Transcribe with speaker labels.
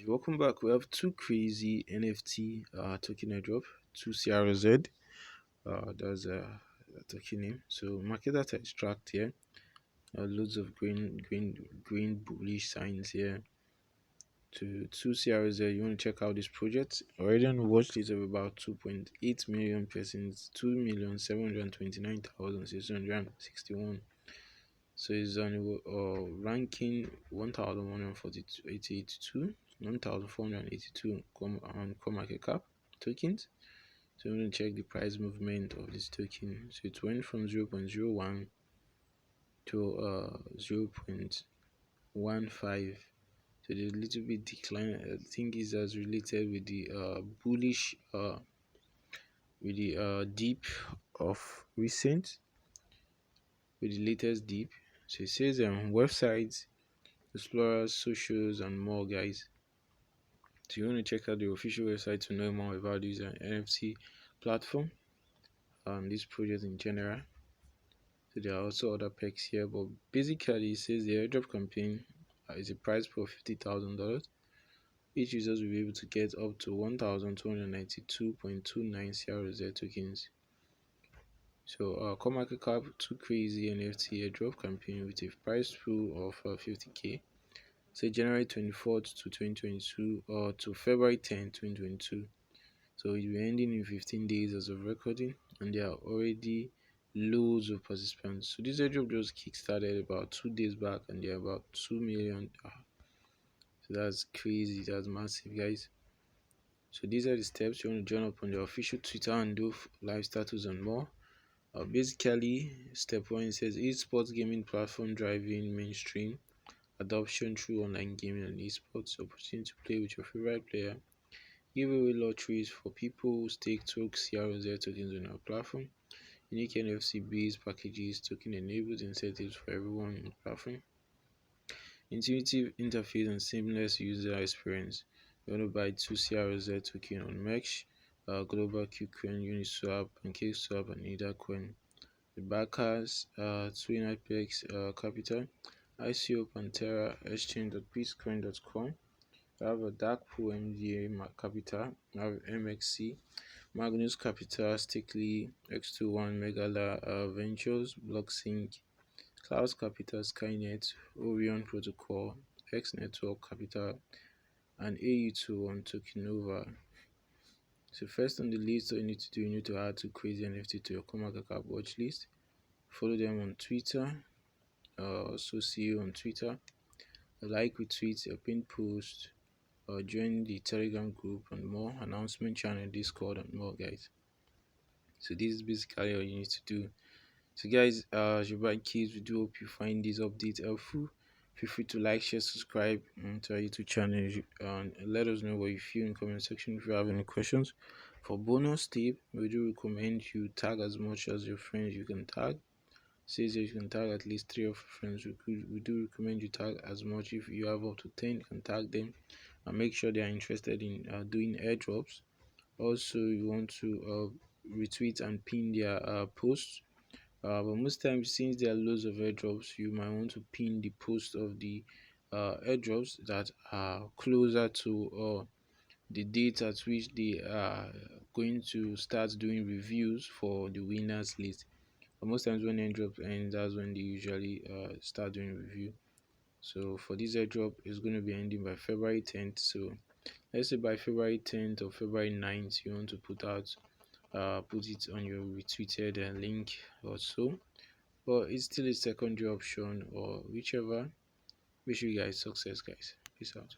Speaker 1: welcome back. We have 2crazyNFT token airdrop, 2CRZ. That's a token name. So market data is tracked here. Loads of green bullish signs here. To 2CRZ, you want to check out this project. Already on the watch list of about 2.8 million persons, 2,729,661. So it's on ranking 1,182, 1,482 on CoinMarketCap tokens. So we're going to check the price movement of this token. So it went from 0.01 to 0.15. So there's a little bit decline. I think it's as related with the bullish with the dip of recent, with the latest dip. So it says websites, explorers, socials, and more, guys. So you want to check out the official website to know more about this NFT platform, this project in general. So there are also other perks here, but basically it says the airdrop campaign is a prize pool of $50,000. Each user will be able to get up to 1,292.29 CRZ tokens. So CoinMarketCap 2crazyNFT airdrop campaign with a prize pool of 50k. So January 24th to 2022 or to February 10th, 2022. So it will be ending in 15 days as of recording, and there are already loads of participants. So this airdrop just kickstarted about 2 days back, and there are about 2 million. So that's crazy, that's massive, guys. So these are the steps. You want to join up on the official Twitter and do live status and more. Basically, step 1 says esports gaming platform driving mainstream adoption through online gaming and esports. Opportunity to play with your favorite player. Give away lotteries for people who stake CRZ tokens on our platform. Unique NFC based packages, token enabled incentives for everyone on the platform. Intuitive interface and seamless user experience. You want to buy 2CRZ token on Mesh, Global KuCoin, Uniswap, PancakeSwap, and Coin. The backers, Twin Apex Capital, ICO Pantera, Exchange.bitcoin.com. We have a dark pool MDA Capital, we have MXC, Magnus Capital, Stickley, X21, Megala Ventures, BlockSync, Cloud Capital, Skynet, Orion Protocol, X Network Capital, and AU21 Tokenova. So first on the list, what you need to do, you need to add 2crazyNFT to your CoinMarketCap Watchlist. Follow them on Twitter, also see you on Twitter. Like, retweet your pinned post, join the Telegram group and more, announcement channel, Discord, and more, guys. So this is basically all you need to do. So guys, as your bad kids, we do hope you find this update helpful. Feel free to like, share, subscribe to our YouTube channel, and let us know what you feel in the comment section if you have any questions. For bonus tip, we do recommend you tag as much as your friends you can tag. Says that you can tag at least 3 of your friends. We do recommend you tag as much. If you have up to 10, you can tag them and make sure they are interested in doing airdrops. Also, you want to retweet and pin their posts. But most times, since there are loads of airdrops, you might want to pin the post of the airdrops that are closer to the date at which they are going to start doing reviews for the winners list. But most times when airdrop ends, that's when they usually start doing review. So for this airdrop, it's going to be ending by February 10th. So let's say by February 10th or February 9th, you want to put it on your retweeted link or so. But it's still a secondary option, or whichever. Wish you guys success, guys. Peace out.